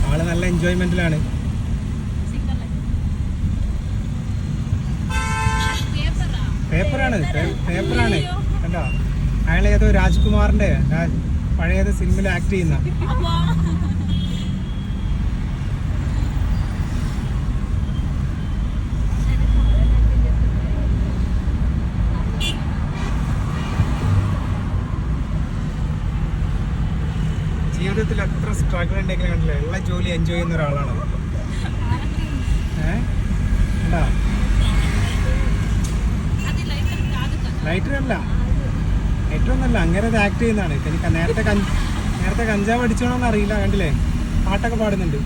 ആള് നല്ല എൻജോയ്മെന്റിലാണ്. പേപ്പറാണ് കണ്ടോ? അയാൾ ഏതോ രാജ്കുമാറിന്റെ പഴയത് സിനിമയിൽ ആക്ട് ചെയ്യുന്ന. ജീവിതത്തിൽ എത്ര സ്ട്രഗിൾ ഉണ്ടെങ്കിലും കണ്ടില്ല, എല്ലാ ജോലി എൻജോയ് ചെയ്യുന്ന ഒരാളാണ്. കണ്ടോ? ലൈറ്ററല്ല, ഏറ്റവും അങ്ങനെ അത് ആക്ട് ചെയ്യുന്നതാണ്. എനിക്ക് നേരത്തെ കഞ്ചാവ് അടിച്ചോണമെന്ന് അറിയില്ല. കണ്ടില്ലേ, പാട്ടൊക്കെ പാടുന്നുണ്ട്.